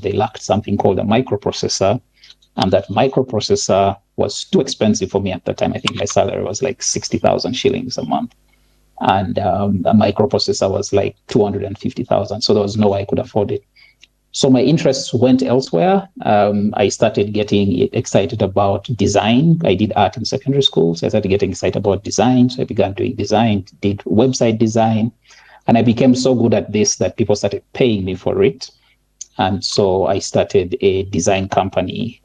because they lacked something called a microprocessor. And that microprocessor was too expensive for me at the time. I think my salary was like 60,000 shillings a month. And a microprocessor was like 250,000. So there was no way I could afford it. So my interests went elsewhere. I started getting excited about design. I did art in secondary school. So I started getting excited about design. So I began doing design, did website design. And I became so good at this that people started paying me for it. And so I started a design company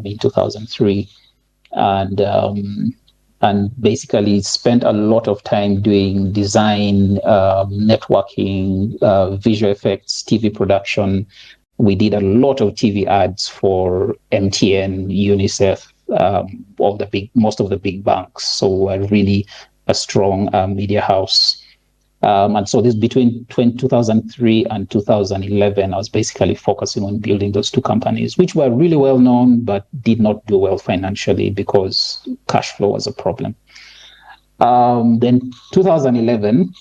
in 2003. And basically spent a lot of time doing design, networking, visual effects, TV production. We did a lot of TV ads for MTN, UNICEF, most of the big banks. So we're really a strong media house. And so this between 2003 and 2011, I was basically focusing on building those two companies, which were really well known, but did not do well financially because cash flow was a problem. Then 2011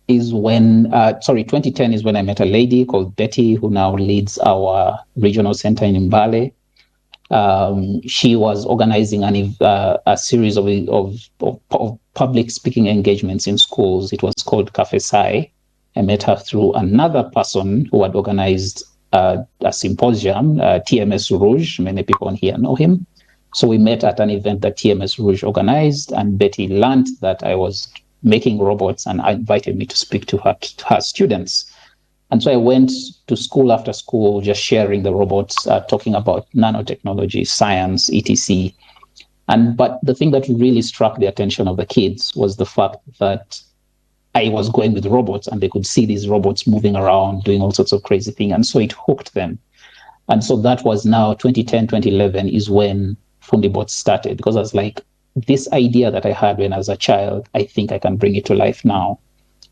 is when, 2010 is when I met a lady called Betty, who now leads our regional center in Mbale. She was organizing a series of public speaking engagements in schools. It was called Cafe Sai. I met her through another person who had organized a symposium, TMS Rouge. Many people on here know him. So we met at an event that TMS Rouge organized, and Betty learned that I was making robots and invited me to speak to her students. And so I went to school after school, just sharing the robots, talking about nanotechnology, science, etc. But the thing that really struck the attention of the kids was the fact that I was going with robots and they could see these robots moving around, doing all sorts of crazy things. And so it hooked them. And so that was now 2010, 2011 is when Fundibots started, because I was like, this idea that I had when I was a child, I think I can bring it to life now.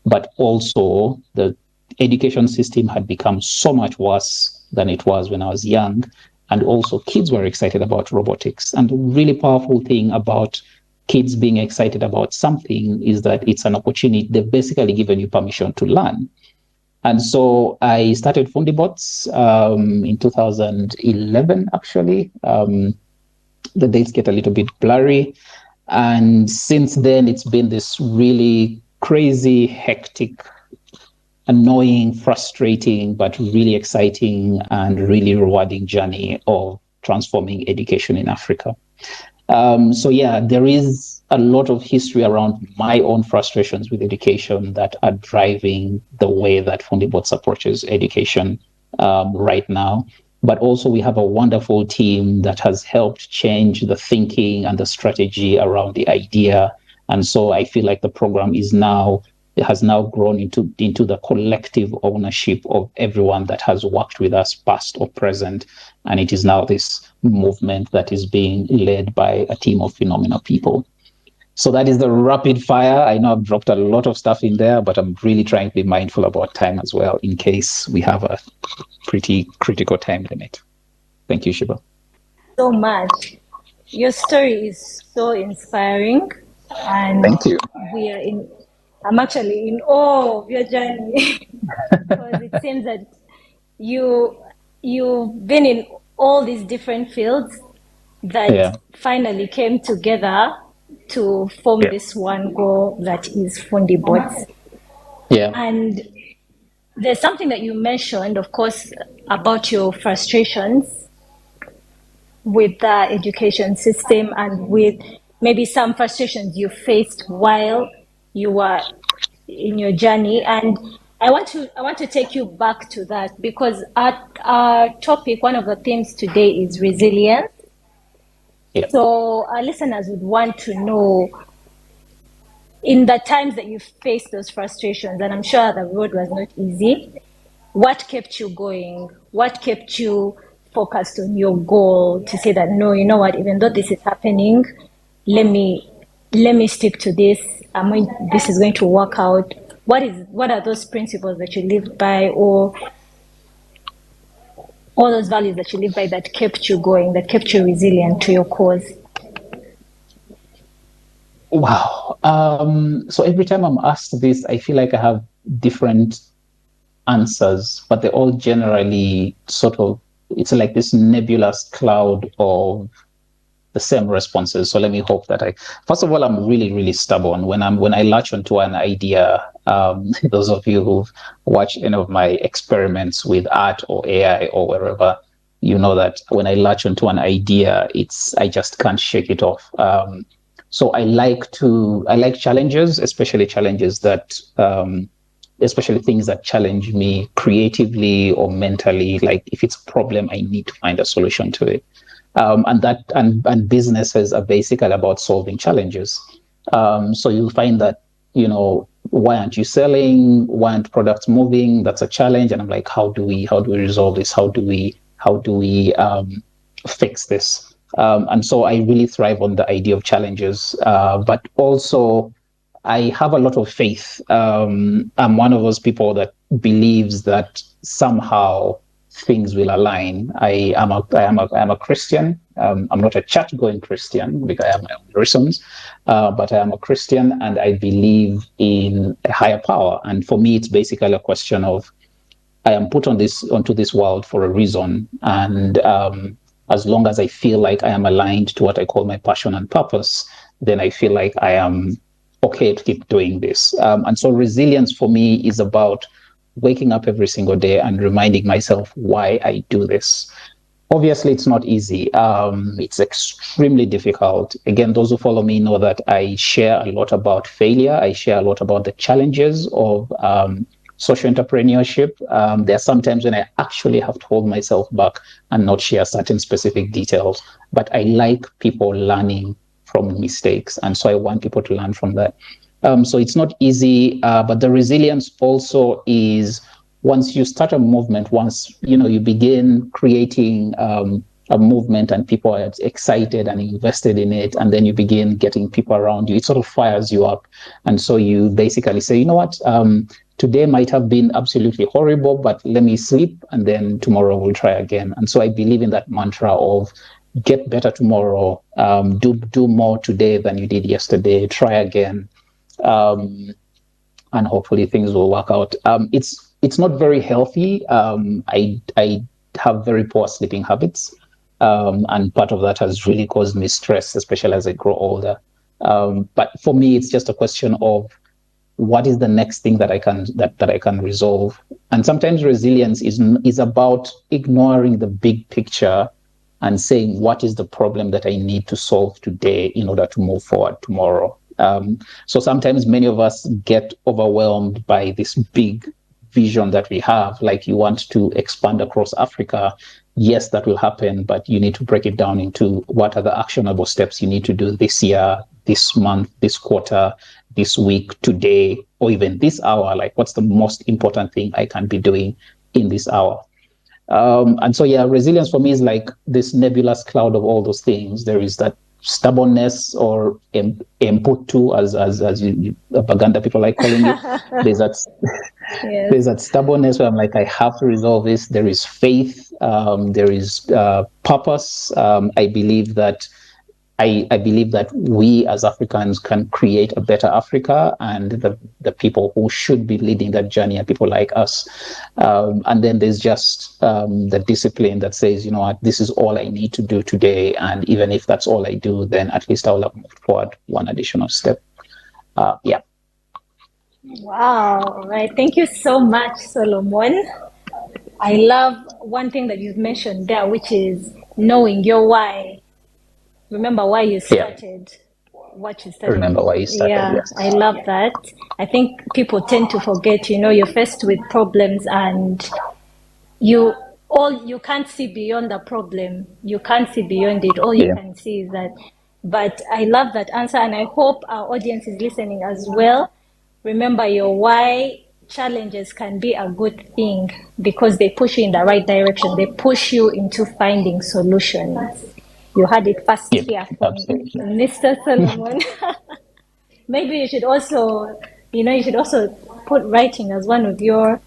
But also the education system had become so much worse than it was when I was young. And also kids were excited about robotics. And the really powerful thing about kids being excited about something is that it's an opportunity. They've basically given you permission to learn. And so I started Fundibots in 2011, actually. The dates get a little bit blurry. And since then, it's been this really crazy, hectic, annoying, frustrating, but really exciting and really rewarding journey of transforming education in Africa. So yeah, there is a lot of history around my own frustrations with education that are driving the way that Fundibots approaches education right now. But also we have a wonderful team that has helped change the thinking and the strategy around the idea. And so I feel like the program has now grown into the collective ownership of everyone that has worked with us, past or present. And it is now this movement that is being led by a team of phenomenal people. So that is the rapid fire. I know I've dropped a lot of stuff in there, but I'm really trying to be mindful about time as well, in case we have a pretty critical time limit. Thank you, Shiba. So much. Your story is so inspiring, and thank you. I'm actually in awe of your journey because it seems that you've been in all these different fields that finally came together to form this one goal that is Fundibots. Yeah. And there's something that you mentioned, of course, about your frustrations with the education system and with maybe some frustrations you faced while you were in your journey. And I want to take you back to that, because our topic, one of the themes today, is resilience. Yeah. So our listeners would want to know, in the times that you faced those frustrations, and I'm sure the road was not easy, what kept you going? What kept you focused on your goal to say that, no, you know what, even though this is happening, let me stick to this. This is going to work out. What are those principles that you lived by, or all those values that you live by, that kept you going, that kept you resilient to your cause? Wow. So every time I'm asked this, I feel like I have different answers, but they're all generally sort of, it's like this nebulous cloud of the same responses. So let me hope that first of all, I'm really, really stubborn. When I latch onto an idea, those of you who've watched any of my experiments with art or AI or wherever, you know that when I latch onto an idea, I just can't shake it off. So I like challenges, especially challenges that, especially things that challenge me creatively or mentally. Like if it's a problem, I need to find a solution to it. And businesses are basically about solving challenges. So you'll find that, why aren't you selling? Why aren't products moving? That's a challenge. And I'm like, how do we resolve this? How do we fix this? And so I really thrive on the idea of challenges, but also I have a lot of faith. I'm one of those people that believes that somehow things will align. I am a Christian. I'm not a church-going Christian because I have my own reasons, but I am a Christian and I believe in a higher power. And for me, it's basically a question of I am put onto this world for a reason, and as long as I feel like I am aligned to what I call my passion and purpose, then I feel like I am okay to keep doing this. And so resilience for me is about waking up every single day and reminding myself why I do this. Obviously, it's not easy. It's extremely difficult. Again, those who follow me know that I share a lot about failure. I share a lot about the challenges of social entrepreneurship. There are some times when I actually have to hold myself back and not share certain specific details. But I like people learning from mistakes. And so I want people to learn from that. So it's not easy, but the resilience also is once you start a movement, once you begin creating a movement and people are excited and invested in it, and then you begin getting people around you, it sort of fires you up. And so you basically say, you know what, today might have been absolutely horrible, but let me sleep and then tomorrow we'll try again. And so I believe in that mantra of get better tomorrow, do more today than you did yesterday, try again. Um, and hopefully things will work out. It's not very healthy. I have very poor sleeping habits, and part of that has really caused me stress, especially as I grow older. But for me, it's just a question of what is the next thing that I can resolve. And sometimes resilience is about ignoring the big picture and saying what is the problem that I need to solve today in order to move forward tomorrow. So sometimes many of us get overwhelmed by this big vision that we have, like you want to expand across Africa. Yes, that will happen, but you need to break it down into what are the actionable steps you need to do this year, this month, this quarter, this week, today, or even this hour. Like, what's the most important thing I can be doing in this hour? And so, yeah, resilience for me is like this nebulous cloud of all those things. There is that stubbornness or input to, as Baganda people like calling it. There's that Yes. there's that stubbornness where I'm like, I have to resolve this. There is faith. There is purpose. I believe that we as Africans can create a better Africa, and the people who should be leading that journey are people like us. And then there's just the discipline that says, you know what, this is all I need to do today. And even if that's all I do, then at least I'll have moved forward one additional step. Yeah. Wow. All right. Thank you so much, Solomon. I love one thing that you've mentioned there, which is knowing your why. Remember why you Yeah. started what you started. Remember why you started. Yeah, I Yes. love that. I think people tend to forget, you're faced with problems and you you can't see beyond the problem. You can't see beyond it. All you Yeah. can see is that. But I love that answer, and I hope our audience is listening as well. Remember your why. Challenges can be a good thing because they push you in the right direction. They push you into finding solutions. You had it first Yep. here from Absolutely. Mr. Solomon. Maybe you should also put writing as one of your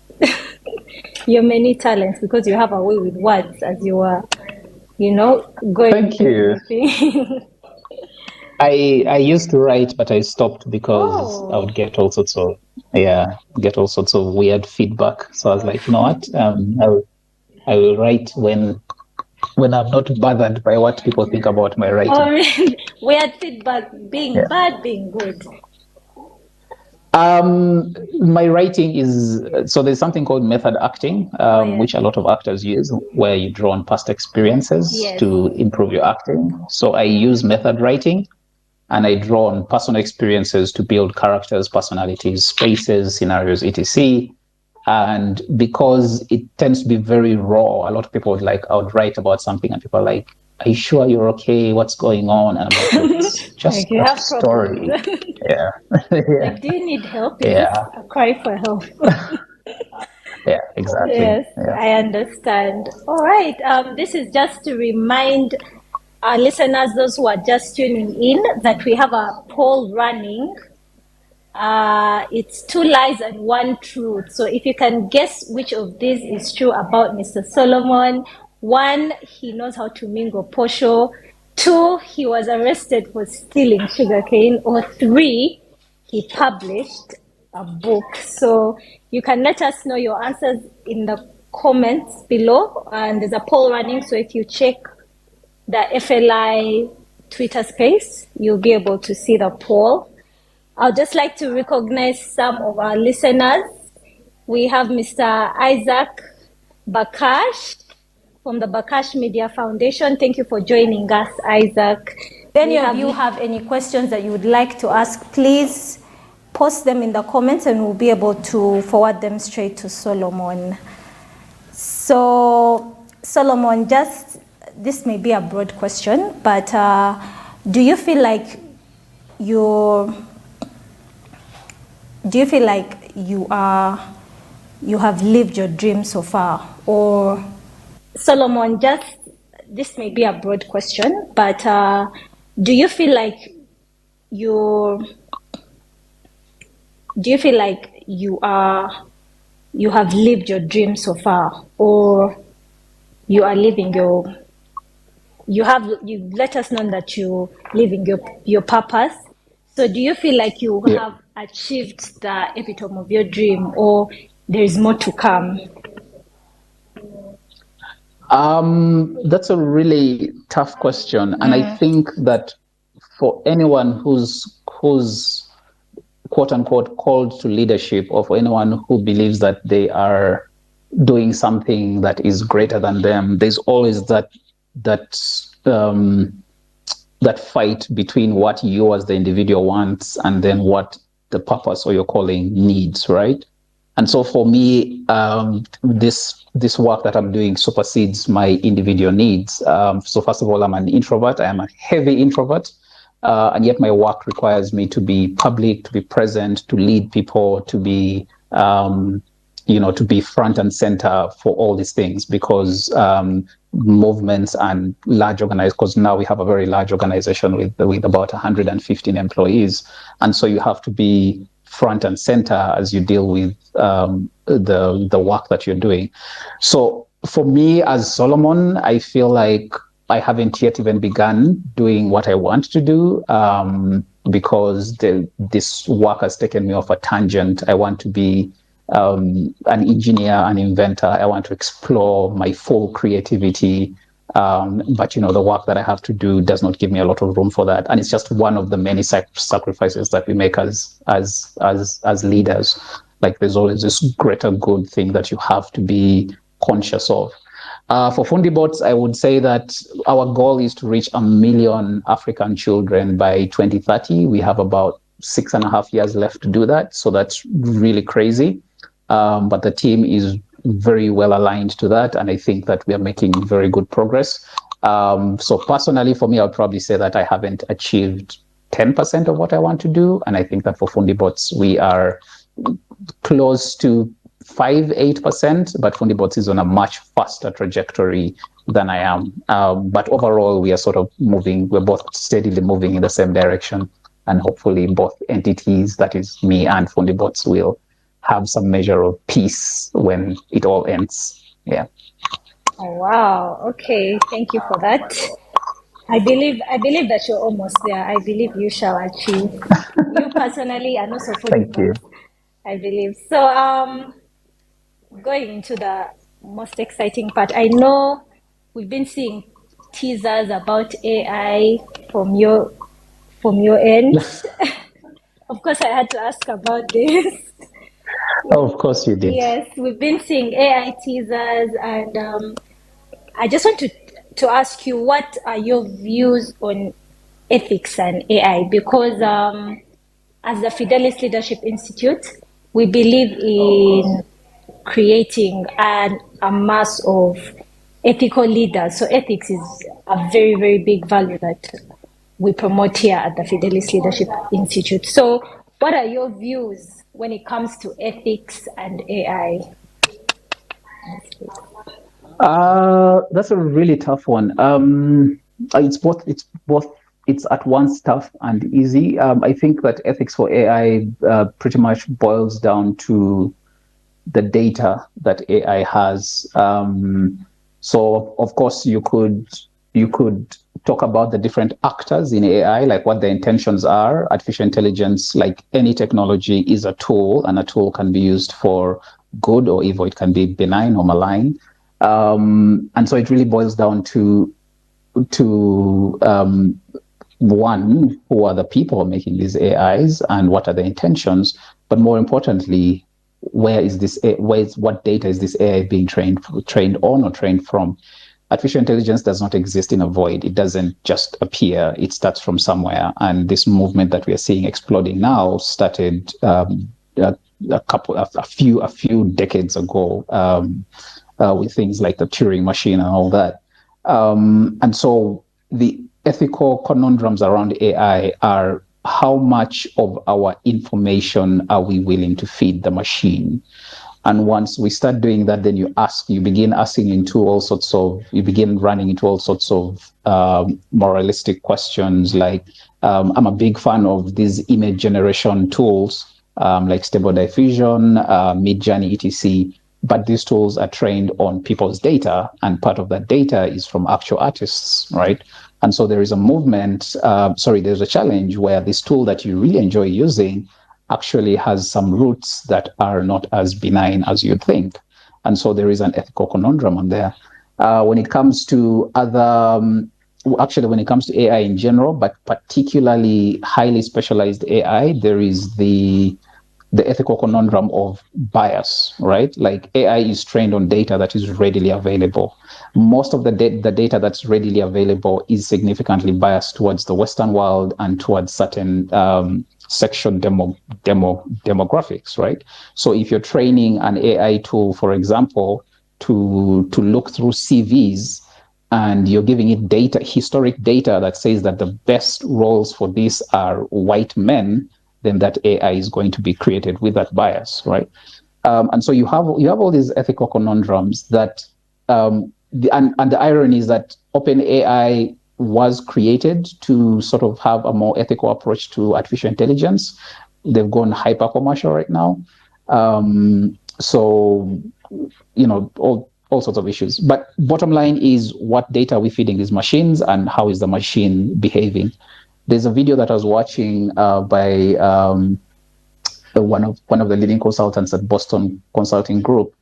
many talents because you have a way with words as you are, going Thank into you. everything. I used to write, but I stopped because I Oh, would get all sorts of get all sorts of weird feedback. So I was like, you know what? I will write when I'm not bothered by what people think about my oh, writing. really? Weird feedback being Yeah. bad, being good. My writing is so there's something called method acting, Oh, yes. which a lot of actors use, where you draw on past experiences Yes. to improve your acting. So I use method writing, and I draw on personal experiences to build characters, personalities, spaces, scenarios, etc. And because it tends to be very raw, a lot of people would like, I would write about something and people are like, are you sure you're okay? What's going on? And I'm like, look, it's just Like you a have problems. story. Yeah. Yeah. Like, do you need help? Is this Yeah. a cry for help? Yeah. Exactly. Yes, Yeah. I understand. All right. This is just to remind our listeners, those who are just tuning in, that we have a poll running. It's two lies and one truth. So if you can guess which of these is true about Mr. Solomon, one, he knows how to mingle posho. Two, he was arrested for stealing sugarcane. Or three, he published a book. So you can let us know your answers in the comments below. And there's a poll running. So if you check the FLI Twitter space, you'll be able to see the poll. I'd just like to recognize some of our listeners. We have Mr. Isaac Bakash from the Bakash Media Foundation. Thank you for joining us, Isaac. If any of you have any questions that you would like to ask, please post them in the comments and we'll be able to forward them straight to Solomon. So, Solomon, this may be a broad question, but do you feel like you're do you feel like you have lived your dream so far? Or Solomon, just this may be a broad question, but do you feel like you do you feel like you have lived your dream so far, or you are living you let us know that you living your purpose? So do you feel like you Yeah. have achieved the epitome of your dream, or there is more to come? That's a really tough question, and I think that for anyone who's quote unquote called to leadership, or for anyone who believes that they are doing something that is greater than them, there's always that um, that fight between what you as the individual wants and then what the purpose or your calling needs, right? And so for me, this work that I'm doing supersedes my individual needs. So first of all, I'm an introvert. I am a heavy introvert, and yet my work requires me to be public, to be present, to lead people, to be to be front and center for all these things, because movements and large organized, because now we have a very large organization with about 115 employees, and so you have to be front and center as you deal with the work that you're doing. So for me as Solomon, I feel like I haven't yet even begun doing what I want to do, because this work has taken me off a tangent. I want to be an engineer, an inventor. I want to explore my full creativity. But the work that I have to do does not give me a lot of room for that, and it's just one of the many sacrifices that we make as leaders. Like there's always this greater good thing that you have to be conscious of. For Fundibots, I would say that our goal is to reach 1 million African children by 2030. We have about 6.5 years left to do that, so that's really crazy. But the team is very well aligned to that, and I think that we are making very good progress. So personally, for me, I would probably say that I haven't achieved 10% of what I want to do, and I think that for Fundibots, we are close to 8%, but Fundibots is on a much faster trajectory than I am. But overall, we are sort of moving, we're both steadily moving in the same direction. And hopefully both entities, that is me and Fundibots, will have some measure of peace when it all ends. Yeah. Oh, wow. Okay. Thank you for that. I believe that you're almost there. I believe you shall achieve. You personally and also for the Thank you. cause. I believe. So going into the most exciting part, I know we've been seeing teasers about AI from your end. Of course I had to ask about this. Of course you did. Yes, we've been seeing AI teasers, and I just want to ask you, what are your views on ethics and AI? Because as the Fidelis Leadership Institute, we believe in creating a mass of ethical leaders. So ethics is a very, very big value that we promote here at the Fidelis Leadership Institute. So what are your views when it comes to ethics and AI? That's a really tough one. It's both. It's both. It's at once tough and easy. I think that ethics for AI pretty much boils down to the data that AI has. So of course you could talk about the different actors in AI, like what the intentions are. Artificial intelligence, like any technology, is a tool, and a tool can be used for good or evil. It can be benign or malign. And so it really boils down to one, who are the people making these AIs and what are the intentions, but more importantly, what data is this AI being trained on or trained from? Artificial intelligence does not exist in a void. It doesn't just appear. It starts from somewhere. And this movement that we are seeing exploding now started a few decades ago, with things like the Turing machine and all that. And so the ethical conundrums around AI are: how much of our information are we willing to feed the machine? And once we start doing that, then you begin you begin running into all sorts of moralistic questions. Like, I'm a big fan of these image generation tools, like Stable Diffusion, Midjourney, etc. But these tools are trained on people's data, and part of that data is from actual artists, right? And so there is a movement, there's a challenge where this tool that you really enjoy using actually has some roots that are not as benign as you'd think. And so there is an ethical conundrum on there. When it comes to when it comes to AI in general, but particularly highly specialized AI, there is the ethical conundrum of bias, right? Like, AI is trained on data that is readily available. Most of the data that's readily available is significantly biased towards the Western world and towards certain section demographics, right? So if you're training an AI tool, for example, to look through CVs, and you're giving it historic data that says that the best roles for this are white men, then that AI is going to be created with that bias, right? And so you have all these ethical conundrums that, and the irony is that OpenAI was created to sort of have a more ethical approach to artificial intelligence. They've gone hyper commercial right now. So all sorts of issues. But bottom line is, what data are we feeding these machines, and how is the machine behaving? There's a video that I was watching by one of the leading consultants at Boston Consulting Group,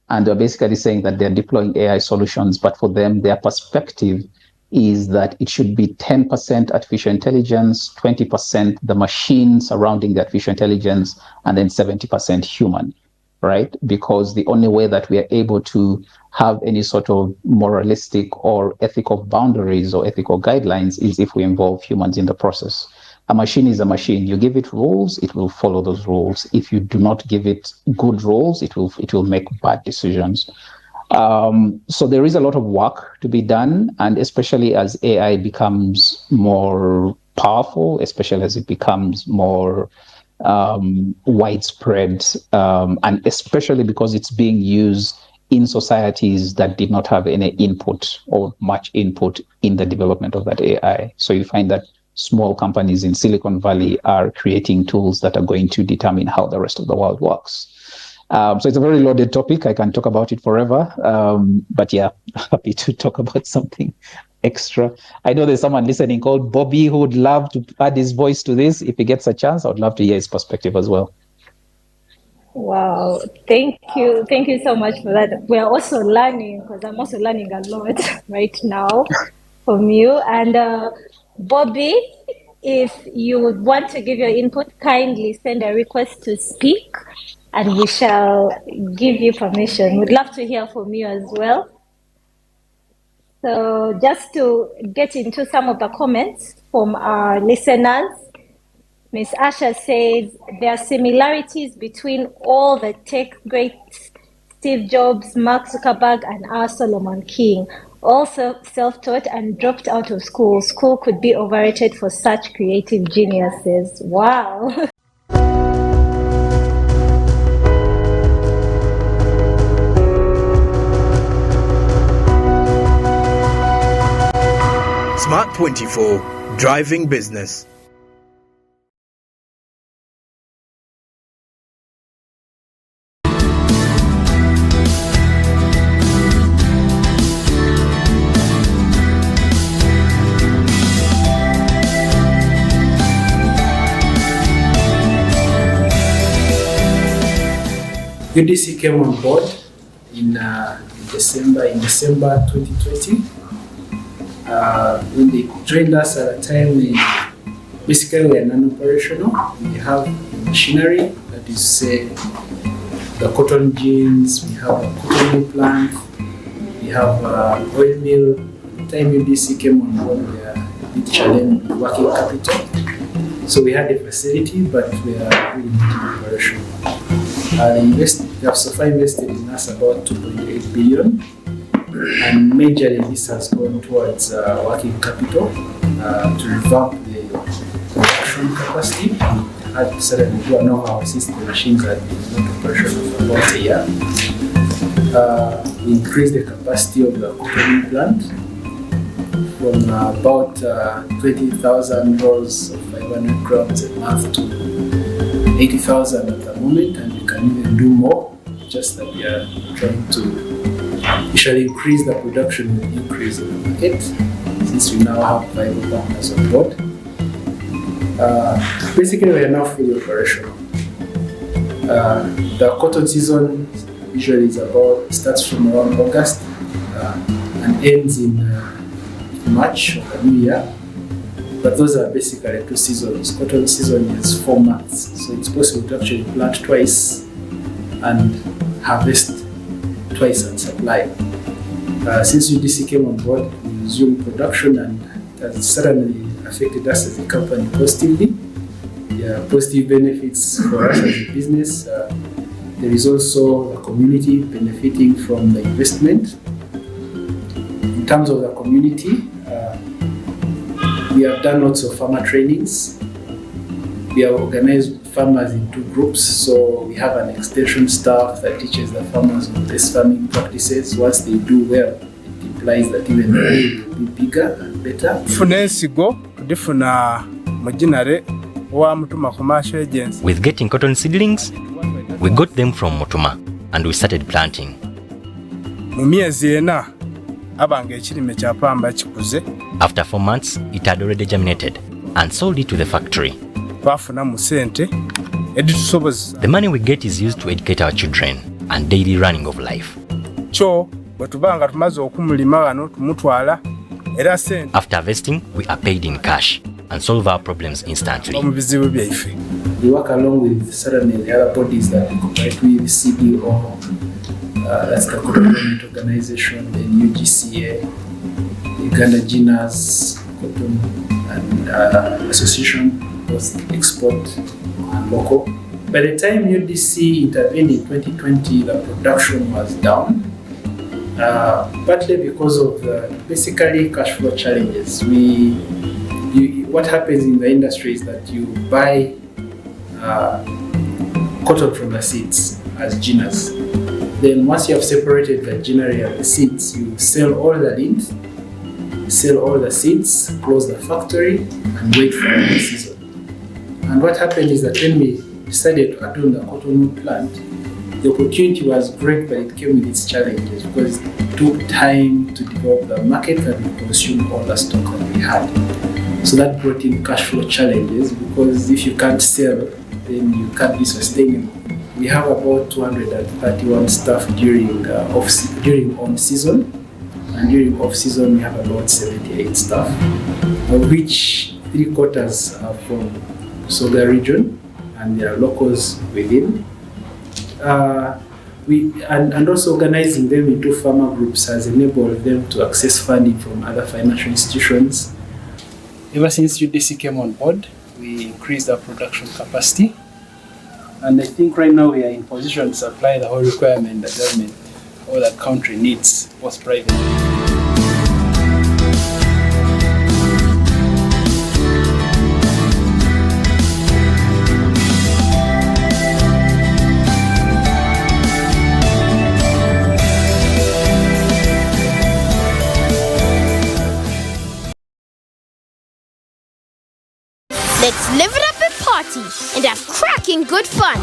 and they're basically saying that they're deploying AI solutions, but for them, their perspective is that it should be 10% artificial intelligence, 20% the machine surrounding the artificial intelligence, and then 70% human, right? Because the only way that we are able to have any sort of moralistic or ethical boundaries or ethical guidelines is if we involve humans in the process. A machine is a machine. You give it rules, it will follow those rules. If you do not give it good rules, it will make bad decisions. So there is a lot of work to be done, and especially as AI becomes more powerful, especially as it becomes more widespread, and especially because it's being used in societies that did not have any input or much input in the development of that AI. So you find that small companies in Silicon Valley are creating tools that are going to determine how the rest of the world works. So it's a very loaded topic. I can talk about it forever. But yeah, happy to talk about something extra. I know there's someone listening called Bobby who would love to add his voice to this. If he gets a chance, I would love to hear his perspective as well. Wow, thank you. Thank you so much for that. We're also learning, because I'm also learning a lot right now from you. And Bobby, if you would want to give your input, kindly send a request to speak and we shall give you permission. We'd love to hear from you as well. So just to get into some of the comments from our listeners, Ms. Asha says there are similarities between all the tech greats, Steve Jobs, Mark Zuckerberg, and our Solomon King. Also self-taught and dropped out of school. School could be overrated for such creative geniuses. Wow. Smart 24, driving business. UDC came on board in December 2020. When they joined us at a time when basically we are non-operational. We have machinery, that is say the cotton gins, we have a cotton mill plant, we have oil mill. By the time UDC came on board, we are a bit challenged with working capital. So we had a facility, but we are really not operational. They have so far invested in us about 2.8 billion, and majorly this has gone towards working capital to revamp the production capacity. We had suddenly one of our system machines that had been not operational for about a year. We increased the capacity of the cotton mill plant from about 20,000 rolls of 500 grams a month to 80,000 at the moment, and we can even do more. Just that we are trying to shall increase the production with increase in the market, since we now have viable partners on board. Basically, we are now fully operational. The cotton season usually starts from around August and ends in March of the new year. But those are basically two seasons. Cotton season is 4 months, so it's possible to actually plant twice and harvest twice and supply. Since UDC came on board, we resumed production, and it has certainly affected us as a company positively. There are positive benefits for us as a business. There is also the community benefiting from the investment. In terms of the community, we have done lots of farmer trainings. We have organized farmers into groups, so we have an extension staff that teaches the farmers on best farming practices. Once they do well, it implies that even the yield will be bigger and better. With getting cotton seedlings, we got them from Mutuma and we started planting. After 4 months, it had already germinated and sold it to the factory. The money we get is used to educate our children and daily running of life. After harvesting, we are paid in cash and solve our problems instantly. We work along with certainly the other bodies that we cooperate with, CDO, that's the Government Organization, the UGCA, Uganda Ginas, Cotton and Association, both export and local. By the time UDC intervened in 2020, the production was down, partly because of basically cash flow challenges. What happens in the industry is that you buy cotton from the seeds as ginners. Then once you have separated the ginnery and the seeds, you sell all the lint, sell all the seeds, close the factory, and wait for the season. And what happened is that when we decided to adorn the cotton mill plant, the opportunity was great, but it came with its challenges because it took time to develop the market and consume all the stock that we had. So that brought in cash flow challenges because if you can't sell, then you can't be sustainable. We have about 231 staff during on season, and during off season we have about 78 staff, of which 3/4 are from Soga region, and there are locals within. And also organizing them into farmer groups has enabled them to access funding from other financial institutions. Ever since UDC came on board, we increased our production capacity. And I think right now we are in position to supply the whole requirement the government or the country needs, both private. Let's live it up and party and have cracking good fun.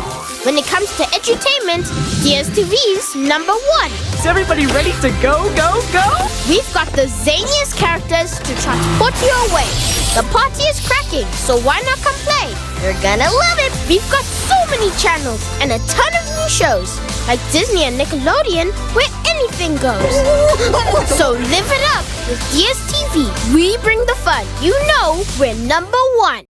When it comes to edutainment, DSTV's number one. Is everybody ready to go, go, go? We've got the zaniest characters to transport you away. The party is cracking, so why not come play? You're gonna love it. We've got so many channels and a ton of new shows, like Disney and Nickelodeon, where anything goes. So live it up with DSTV. We bring the fun. You know we're number one.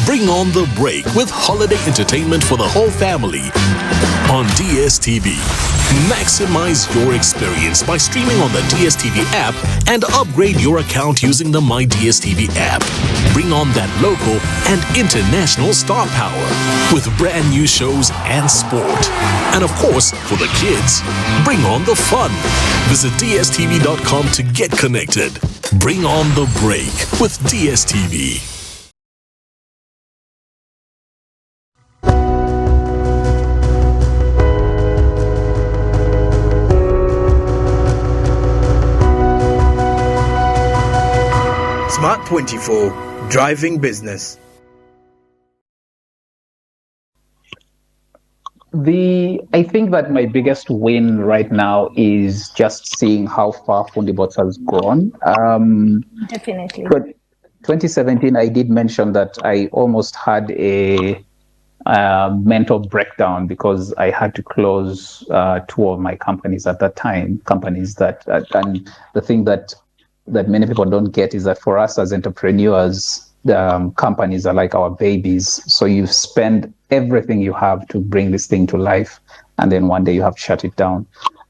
Bring on the break with holiday entertainment for the whole family on DSTV. Maximize your experience by streaming on the DSTV app and upgrade your account using the My DSTV app. Bring on that local and international star power with brand new shows and sport. And of course, for the kids, bring on the fun. Visit dstv.com to get connected. Bring on the break with DSTV. Smart 24, driving business. I think that my biggest win right now is just seeing how far Fundibots has grown. Definitely. 2017, I did mention that I almost had a mental breakdown because I had to close two of my companies at that time. Companies that, and the thing that many people don't get is that for us as entrepreneurs, companies are like our babies. So you spend everything you have to bring this thing to life, and then one day you have to shut it down.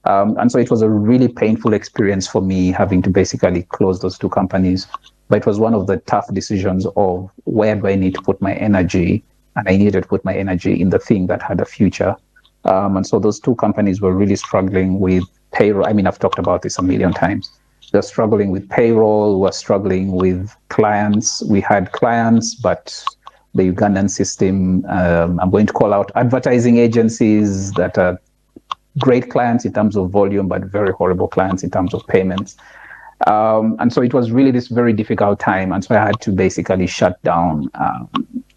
And so it was a really painful experience for me having to basically close those two companies. But it was one of the tough decisions of where do I need to put my energy, and I needed to put my energy in the thing that had a future. And so those two companies were really struggling with payroll. I mean, I've talked about this a million times. They're struggling with payroll. We're struggling with clients. We had clients, but the Ugandan system, I'm going to call out advertising agencies that are great clients in terms of volume, but very horrible clients in terms of payments. And so it was really this very difficult time. And so I had to basically shut down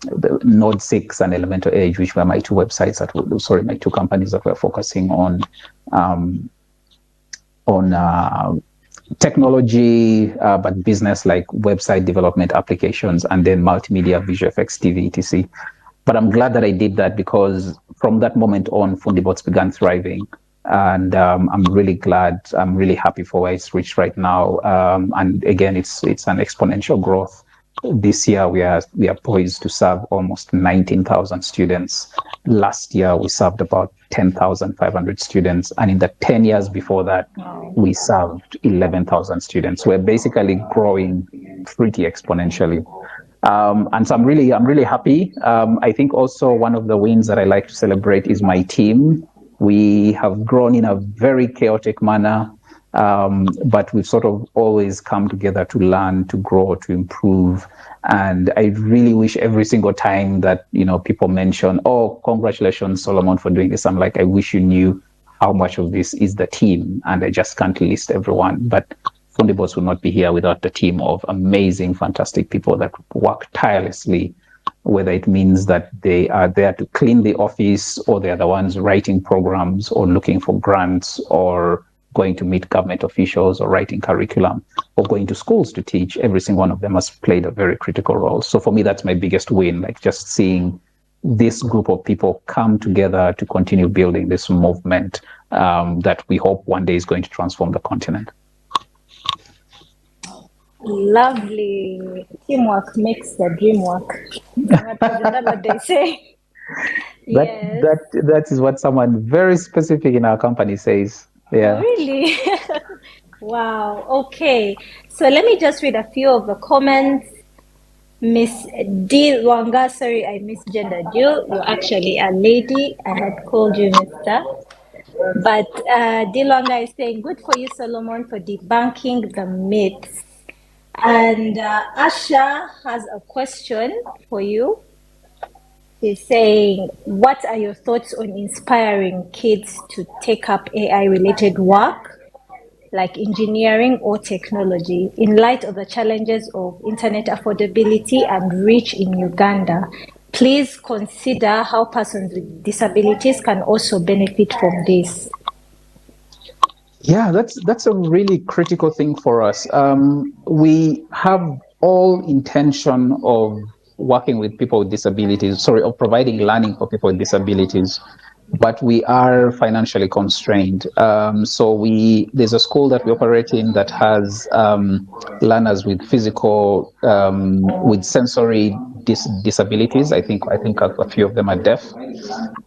the Node 6 and Elemental Age, which were my two websites that were, sorry, my two companies that were focusing on technology, but business like website development applications, and then multimedia, visual effects, TV, etc. But I'm glad that I did that because from that moment on, Fundibots began thriving. And I'm really glad, I'm really happy for where it's reached right now. And again, it's an exponential growth. This year, we are poised to serve almost 19,000 students. Last year, we served about 10,500 students. And in the 10 years before that, we served 11,000 students. We're basically growing pretty exponentially. And so I'm really happy. I think also one of the wins that I like to celebrate is my team. We have grown in a very chaotic manner, but we've sort of always come together to learn, to grow, to improve. And I really wish every single time that, people mention, oh, congratulations, Solomon, for doing this. I'm like, I wish you knew how much of this is the team. And I just can't list everyone. But Fundibots would not be here without the team of amazing, fantastic people that work tirelessly, whether it means that they are there to clean the office, or they're the ones writing programs or looking for grants or going to meet government officials or writing curriculum or going to schools to teach. Every single one of them has played a very critical role. So for me, that's my biggest win, like just seeing this group of people come together to continue building this movement that we hope one day is going to transform the continent. Lovely. Teamwork makes the dream work. Isn't what they say? Yes. That is what someone very specific in our company says. Yeah. Oh, really? Wow. Okay. So let me just read a few of the comments. Miss D. Wanga, sorry, I misgendered you. You're actually a lady. I had called you Mr. But D. Wanga is saying, good for you, Solomon, for debunking the myths. And Asha has a question for you. She's saying, what are your thoughts on inspiring kids to take up AI-related work, like engineering or technology, in light of the challenges of internet affordability and reach in Uganda? Please consider how persons with disabilities can also benefit from this. Yeah, that's a really critical thing for us. We have all intention of working with people with disabilities, of providing learning for people with disabilities, but we are financially constrained. So there's a school that we operate in that has learners with physical, with sensory disabilities. I think a few of them are deaf.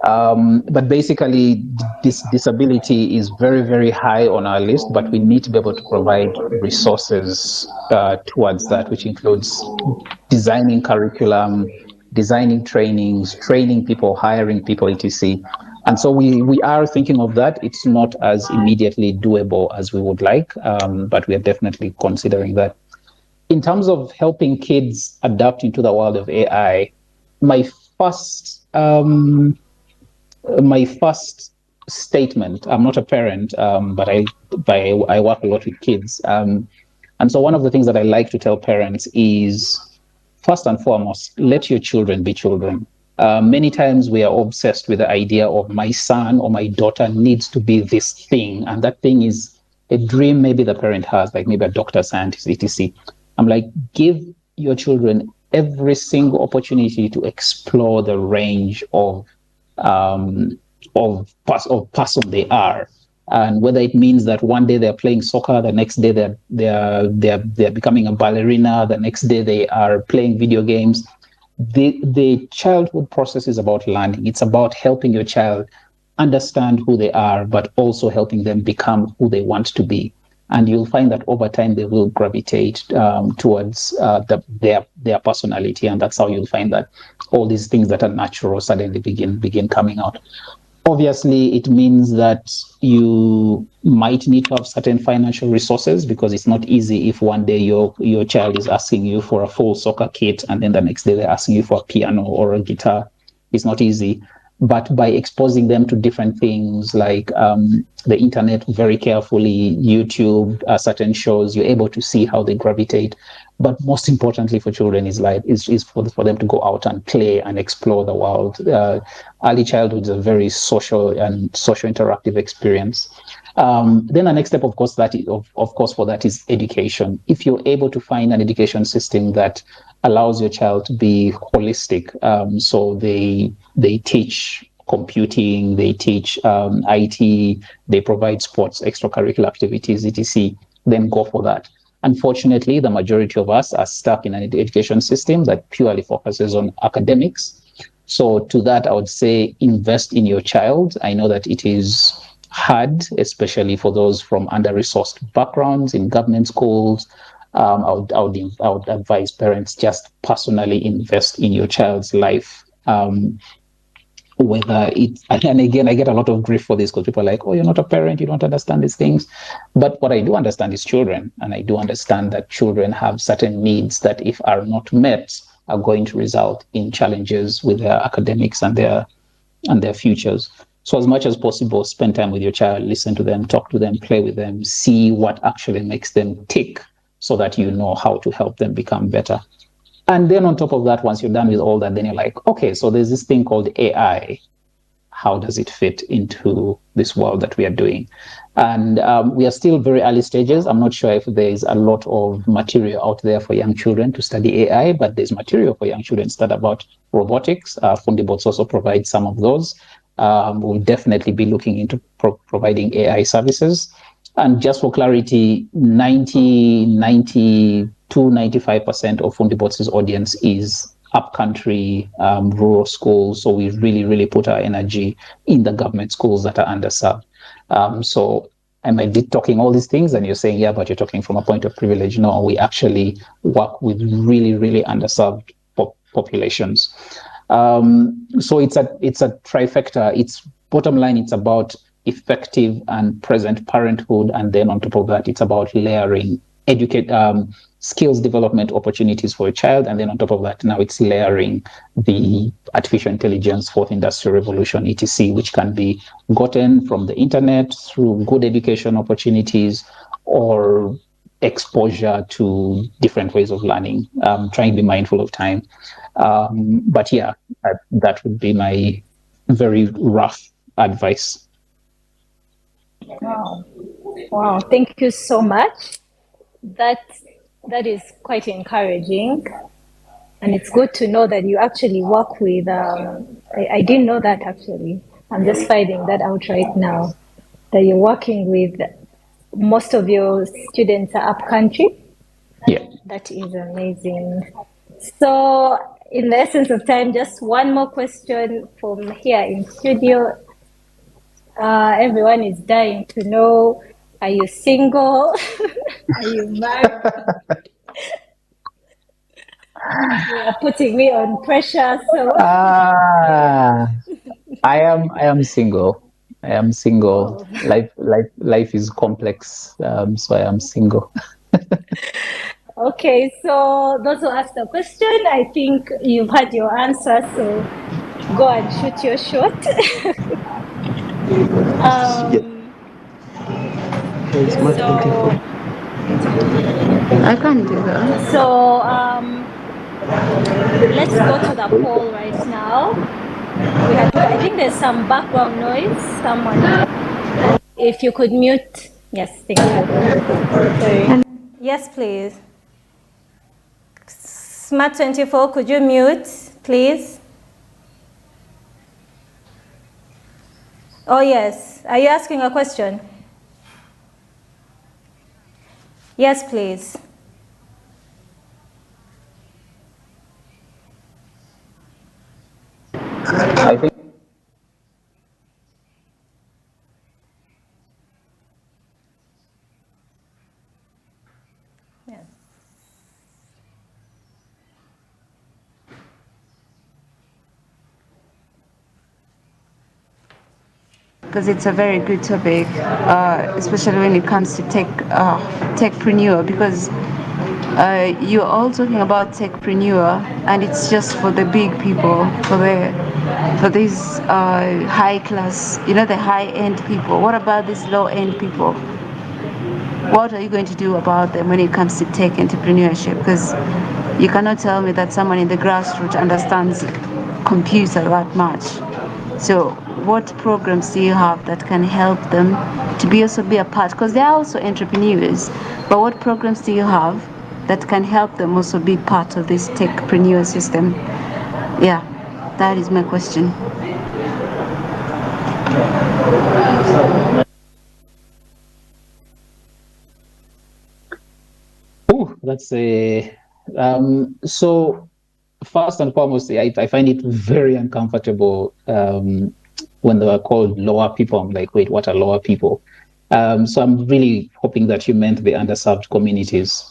But basically, this disability is very, very high on our list, but we need to be able to provide resources towards that, which includes designing curriculum, designing trainings, training people, hiring people, etc. And so we are thinking of that. It's not as immediately doable as we would like, but we are definitely considering that. In terms of helping kids adapt into the world of AI, my first my first statement, I'm not a parent, but I work a lot with kids. And And so one of the things that I like to tell parents is, first and foremost, let your children be children. Many times we are obsessed with the idea of my son or my daughter needs to be this thing, and that thing is a dream maybe the parent has, like maybe a doctor, scientist, etc. I'm like, give your children every single opportunity to explore the range um, of person they are, and whether it means that one day they're playing soccer, the next day they're becoming a ballerina, the next day they are playing video games. The childhood process is about learning. It's about helping your child understand who they are, but also helping them become who they want to be. And you'll find that over time they will gravitate towards their personality, and that's how you'll find that all these things that are natural suddenly begin coming out. Obviously, it means that you might need to have certain financial resources, because it's not easy if one day your child is asking you for a full soccer kit and then the next day they're asking you for a piano or a guitar. It's not easy. But by exposing them to different things like the internet very carefully, YouTube, certain shows, you're able to see how they gravitate. But most importantly for children is for them to go out and play and explore the world. Early childhood is a very social and social interactive experience. Then the next step, of course, of course for that is education. If you're able to find an education system that allows your child to be holistic, so they teach computing, they teach IT, they provide sports, extracurricular activities, etc., then go for that. Unfortunately, the majority of us are stuck in an education system that purely focuses on academics. So to that, I would say invest in your child. I know that it is hard, especially for those from under-resourced backgrounds in government schools. I would advise parents just personally invest in your child's life. Whether it's, and again, I get a lot of grief for this because people are like, oh, you're not a parent, you don't understand these things. But what I do understand is children, and I do understand that children have certain needs that, if are not met, are going to result in challenges with their academics and their futures. So as much as possible, spend time with your child, listen to them, talk to them, play with them, see what actually makes them tick, so that you know how to help them become better. And then on top of that, once you're done with all that, then you're like, okay, so there's this thing called AI. How does it fit into this world that we are doing? And we are still very early stages. I'm not sure if there is a lot of material out there for young children to study AI, but there's material for young children to study about robotics. Fundibots also provides some of those. We'll definitely be looking into providing AI services. And just for clarity, 95% of Fundibots' audience is upcountry, rural schools. So we really, really put our energy in the government schools that are underserved. So I might be talking all these things and you're saying, yeah, but you're talking from a point of privilege. No, we actually work with really, really underserved populations. So it's a trifecta. It's bottom line, it's about effective and present parenthood. And then on top of that, it's about layering skills development opportunities for a child. And then on top of that, now it's layering the artificial intelligence, fourth industrial revolution, etc., which can be gotten from the internet through good education opportunities or exposure to different ways of learning. Trying to be mindful of time. But yeah, that would be my very rough advice. Wow. Wow. Thank you so much. That is quite encouraging. And it's good to know that you actually work with, I didn't know that actually. I'm just finding that out right now, that you're working with, most of your students are up country. Yeah. That is amazing. So in the essence of time, just one more question from here in studio. Everyone is dying to know, are you single? Are you married? You are putting me on pressure. So I am single. I am single. Life is complex. So I am single. okay, so those who asked the question, I think you've had your answer. So go and shoot your shot. It's much beautiful. I can't do that. So let's go to the poll right now. I think there's some background noise. Someone, if you could mute. Yes, thank you. Sorry. Yes, please. Smart 24, could you mute, please? Oh, yes. Are you asking a question? Yes, please. I think Because it's a very good topic, especially when it comes to techpreneur. Because you're all talking about techpreneur, and it's just for the big people, for these high class, the high end people. What about these low end people? What are you going to do about them when it comes to tech entrepreneurship? Because you cannot tell me that someone in the grassroots understands computer that much. So what programs do you have that can help them to also be a part? Because they are also entrepreneurs. But what programs do you have that can help them also be part of this techpreneur system? Yeah, that is my question. that's a so first and foremost, I find it very uncomfortable when they are called lower people. I'm like, wait, what are lower people? So I'm really hoping that you meant the underserved communities.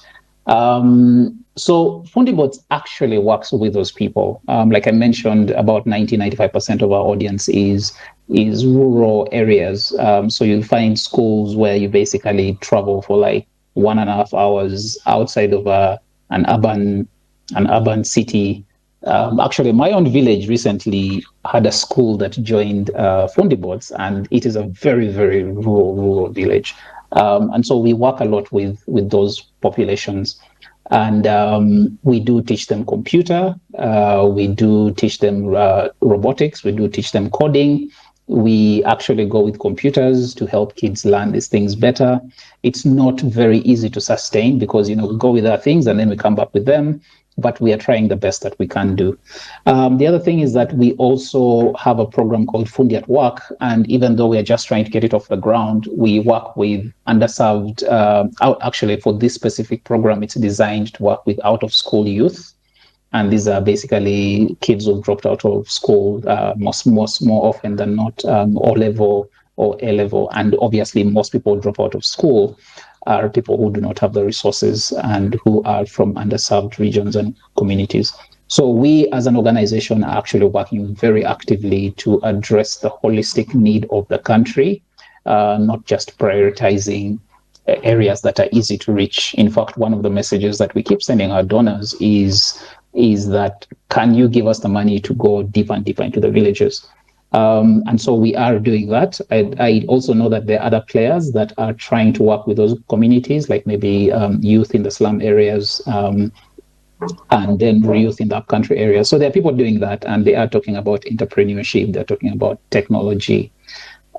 So Fundibots actually works with those people. Like I mentioned, about 95% of our audience is rural areas. So you'll find schools where you basically travel for like 1.5 hours outside of an urban city. Actually, my own village recently had a school that joined Fundibots, and it is a very, very rural village. And so we work a lot with those populations. And we do teach them computer, we do teach them robotics, we do teach them coding. We actually go with computers to help kids learn these things better. It's not very easy to sustain because, we go with our things and then we come back with them, but we are trying the best that we can do. The other thing is that we also have a program called Fundi at Work. And even though we are just trying to get it off the ground, we work with underserved, actually for this specific program, it's designed to work with out of school youth. And these are basically kids who've dropped out of school, more often than not, O level or A level. And obviously, most people who drop out of school are people who do not have the resources and who are from underserved regions and communities. So we as an organization are actually working very actively to address the holistic need of the country, not just prioritizing areas that are easy to reach. In fact, one of the messages that we keep sending our donors is that, can you give us the money to go deeper and deeper into the villages? And so we are doing that. I also know that there are other players that are trying to work with those communities, like maybe youth in the slum areas, and then youth in the upcountry areas. So there are people doing that, and they are talking about entrepreneurship, they're talking about technology.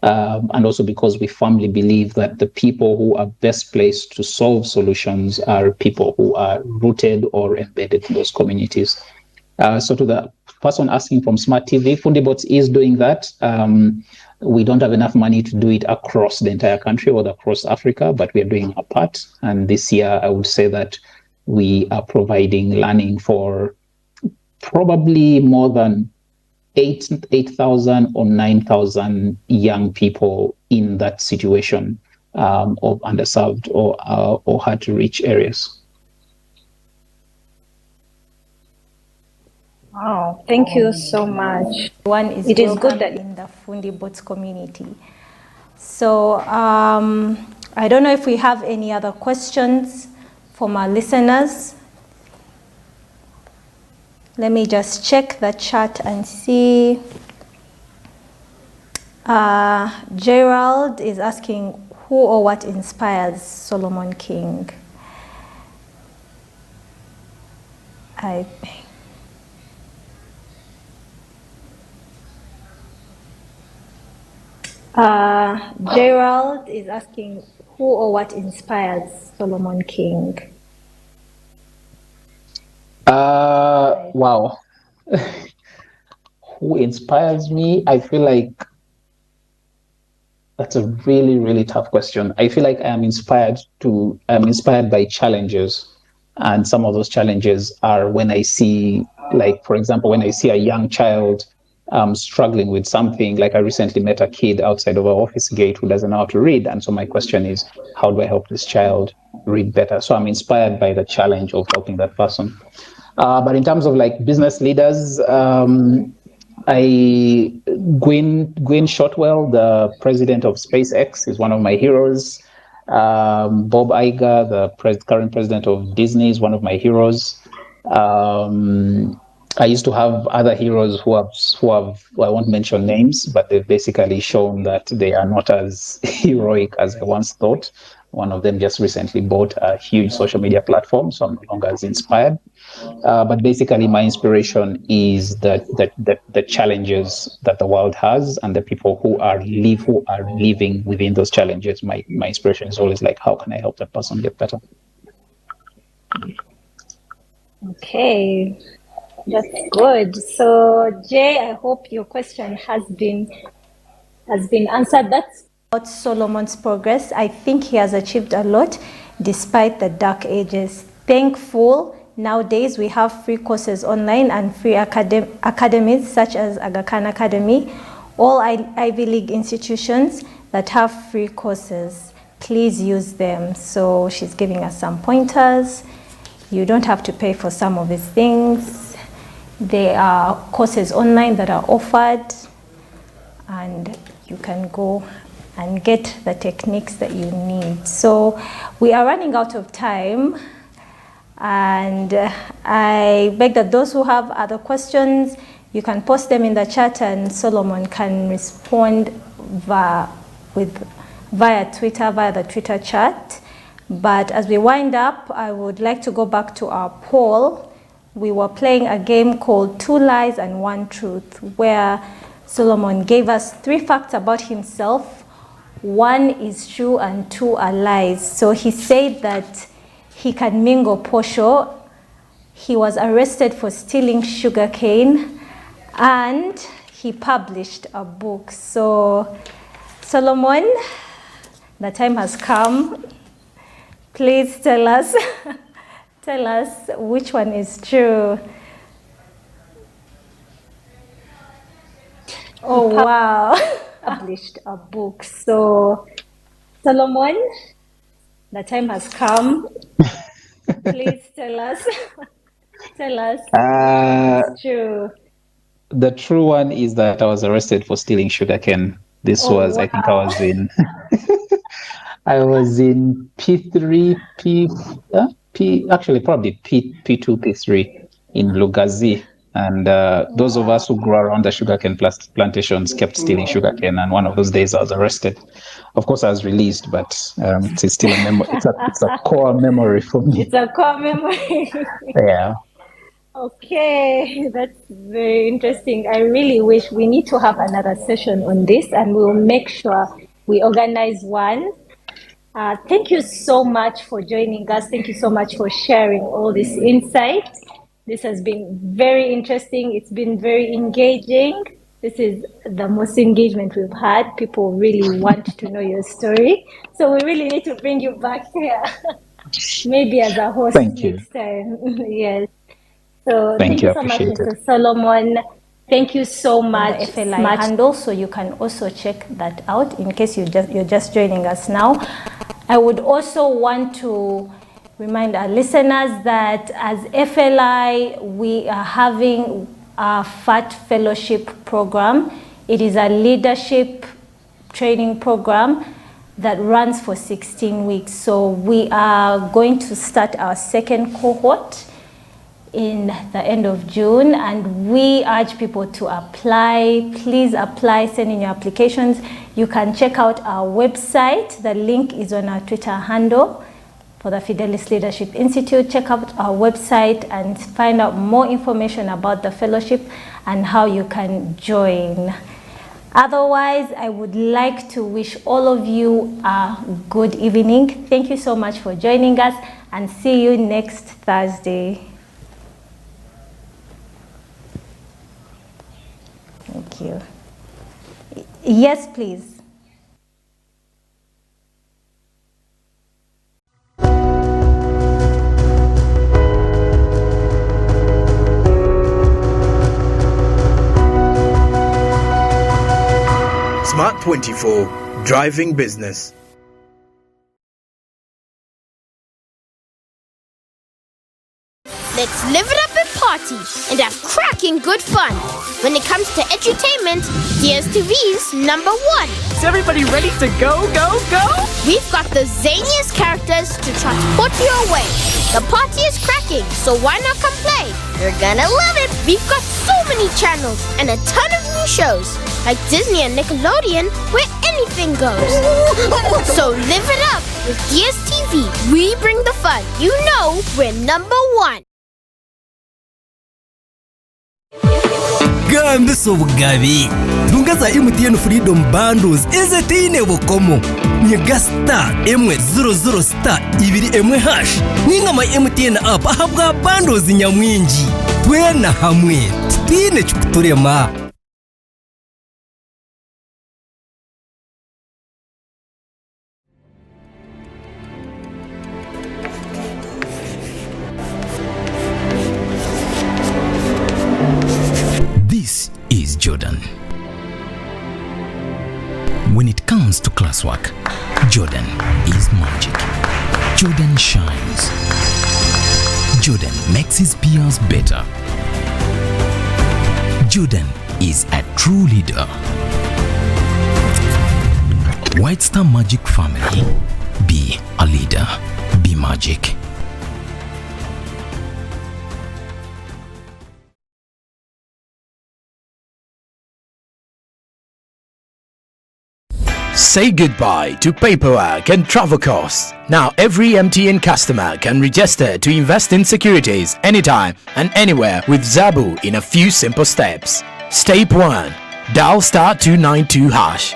And also because we firmly believe that the people who are best placed to solve solutions are people who are rooted or embedded in those communities. So to the person asking from Smart TV, Fundibots is doing that. We don't have enough money to do it across the entire country or across Africa, but we are doing our part. And this year, I would say that we are providing learning for probably more than 8,000 or 9,000 young people in that situation of underserved or hard to reach areas. Wow, thank you so much. It is good that in the Fundibots community. So I don't know if we have any other questions from our listeners. Let me just check the chat and see. Gerald is asking who or what inspires Solomon King. I Gerald is asking who or what inspires Solomon King? Wow. Who inspires me? I feel like that's a really, really tough question. I feel like I'm inspired by challenges. And some of those challenges are when I see, like, for example, when I see a young child struggling with something. Like I recently met a kid outside of our office gate who doesn't know how to read. And so my question is, how do I help this child read better? So I'm inspired by the challenge of helping that person. But in terms of like business leaders, I Gwynne Shotwell, the president of SpaceX, is one of my heroes. Bob Iger, the current president of Disney, is one of my heroes. I used to have other heroes who have I won't mention names, but they've basically shown that they are not as heroic as I once thought. One of them just recently bought a huge social media platform, so I'm no longer as inspired. But basically, my inspiration is the challenges that the world has and the people who are living within those challenges. My inspiration is always like, how can I help that person get better? Okay, that's good. So Jay, I hope your question has been answered. That's about Solomon's progress. I think he has achieved a lot despite the dark ages. Thankful, nowadays we have free courses online and free academies such as Aga Khan Academy, all Ivy League institutions that have free courses. Please use them. So she's giving us some pointers. You don't have to pay for some of these things. There are courses online that are offered, and you can go and get the techniques that you need. So we are running out of time, and I beg that those who have other questions, you can post them in the chat and Solomon can respond via Twitter, via the Twitter chat. But as we wind up, I would like to go back to our poll. We were playing a game called 2 Lies and 1 Truth, where Solomon gave us 3 facts about himself. 1 is true and 2 are lies. So he said that he can mingle posho. He was arrested for stealing sugarcane, and he published a book. So Solomon, the time has come. Please tell us, tell us which one is true. Oh, wow. Published a book. So, Solomon, the time has come. Please tell us, tell us which one is true. The true one is that I was arrested for stealing sugarcane. This was, I think I was in I was in P3, actually probably P2, P3 in Lugazi. And those of us who grew around the sugarcane plantations kept stealing sugarcane. And one of those days I was arrested. Of course, I was released, but it's still a memory. It's a core memory for me. It's a core memory. Yeah. Okay, that's very interesting. I really wish we need to have another session on this, and we'll make sure we organize one. Thank you so much for joining us. Thank you so much for sharing all this insight. This has been very interesting. It's been very engaging. This is the most engagement we've had. People really want to know your story. So we really need to bring you back here. Maybe as a host next time. Yes. So thank you so much, Mr. Solomon. Thank you so much. The FLI handle, so you can also check that out in case you're just joining us now. I would also want to remind our listeners that as FLI, we are having a FAT Fellowship program. It is a leadership training program that runs for 16 weeks. So we are going to start our second cohort in the end of June, and we urge people to apply. Please apply, send in your applications. You can check out our website. The link is on our Twitter handle, for the Fidelis Leadership Institute. Check out our website and find out more information about the fellowship and how you can join. Otherwise, I would like to wish all of you a good evening. Thank you so much for joining us, and see you next Thursday. Thank you. Yes, please. Smart 24, driving business. Let's live it up and party and have cracking good fun. When it comes to edutainment, DSTV's number one. Is everybody ready to go, go, go? We've got the zaniest characters to transport you away. The party is cracking, so why not come play? You're gonna love it. We've got so many channels and a ton of new shows, like Disney and Nickelodeon, where anything goes. So live it up with DSTV. We bring the fun. You know we're number one. Gambe sobugabi tungaza MTN Freedom Bundles ezetine bukomo nyega star M00 star ibiri M# ninga MTN app ahabwa bundles nyamwingi twena hamwe tine chukuturema. This is Jordan. When it comes to classwork, Jordan is magic. Jordan shines. Jordan makes his peers better. Jordan is a true leader. White Star Magic family, be a leader, be magic. Say goodbye to paperwork and travel costs. Now every MTN customer can register to invest in securities anytime and anywhere with Zabu in a few simple steps. Step 1. Dial *292#.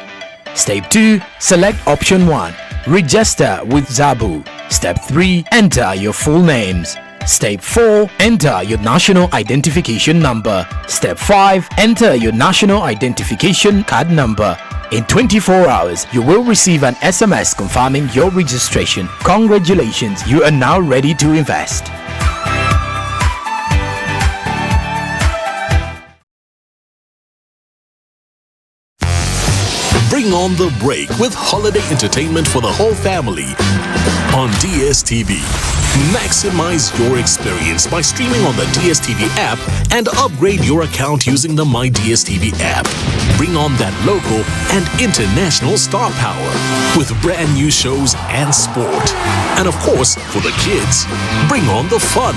Step 2. Select option 1. Register with Zabu. Step 3. Enter your full names. Step 4. Enter your national identification number. Step 5. Enter your national identification card number. In 24 hours, you will receive an SMS confirming your registration. Congratulations, you are now ready to invest. Bring on the break with holiday entertainment for the whole family on DSTV. Maximize your experience by streaming on the DSTV app and upgrade your account using the My DSTV app. Bring on that local and international star power with brand new shows and sport. And of course, for the kids, bring on the fun.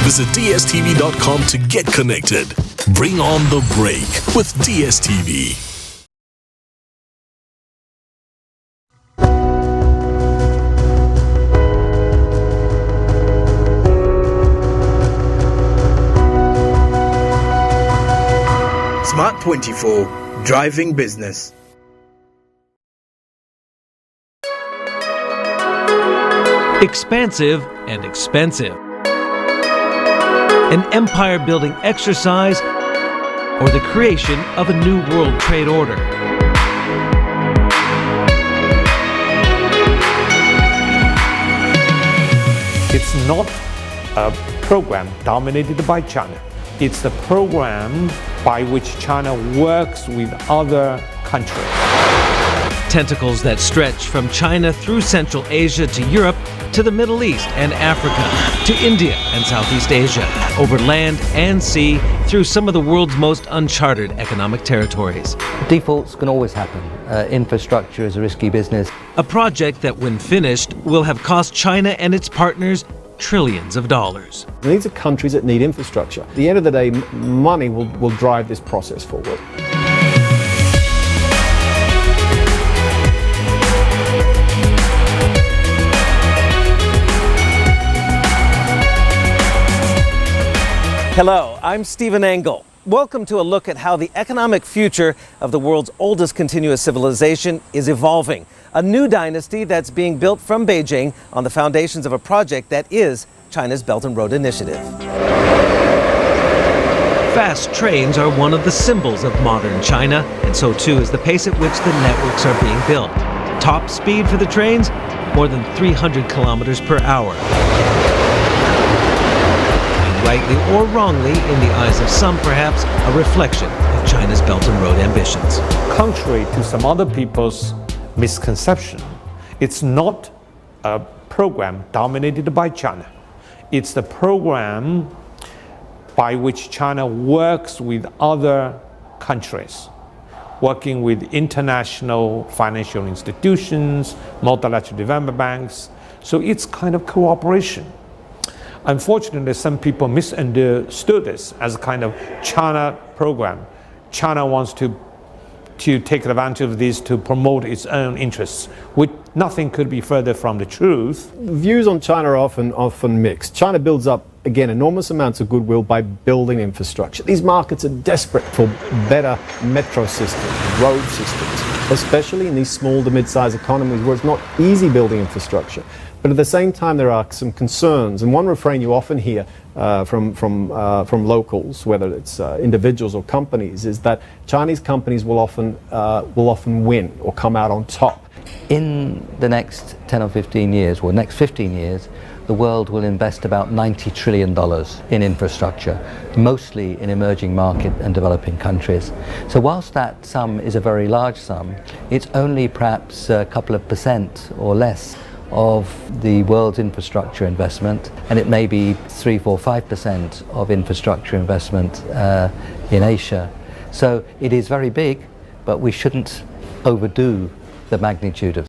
Visit dstv.com to get connected. Bring on the break with DSTV. Smart 24, driving business. Expansive and expensive. An empire-building exercise or the creation of a new world trade order. It's not a program dominated by China. It's the program by which China works with other countries. Tentacles that stretch from China through Central Asia to Europe, to the Middle East and Africa, to India and Southeast Asia, over land and sea, through some of the world's most uncharted economic territories. Defaults can always happen. Infrastructure is a risky business. A project that, when finished, will have cost China and its partners trillions of dollars. These are countries that need infrastructure. At the end of the day, money will drive this process forward. Hello, I'm Stephen Engel. Welcome to a look at how the economic future of the world's oldest continuous civilization is evolving. A new dynasty that's being built from Beijing on the foundations of a project that is China's Belt and Road Initiative. Fast trains are one of the symbols of modern China, and so too is the pace at which the networks are being built. Top speed for the trains, more than 300 kilometers per hour. Rightly or wrongly, in the eyes of some perhaps, a reflection of China's Belt and Road ambitions. Contrary to some other people's misconception, it's not a program dominated by China. It's the program by which China works with other countries, working with international financial institutions, multilateral development banks. So it's kind of cooperation. Unfortunately, some people misunderstood this as a kind of China program. China wants to take advantage of this to promote its own interests, which nothing could be further from the truth. Views on China are often mixed. China builds up, again, enormous amounts of goodwill by building infrastructure. These markets are desperate for better metro systems, road systems, especially in these small to mid-sized economies where it's not easy building infrastructure. But at the same time, there are some concerns. And one refrain you often hear from locals, whether it's individuals or companies, is that Chinese companies will often win or come out on top. In the next 10 or 15 years, or next 15 years, the world will invest about $90 trillion in infrastructure, mostly in emerging market and developing countries. So whilst that sum is a very large sum, it's only perhaps a couple of percent or less of the world's infrastructure investment, and it may be 3, 4, 5% of infrastructure investment in Asia. So it is very big, but we shouldn't overdo the magnitude of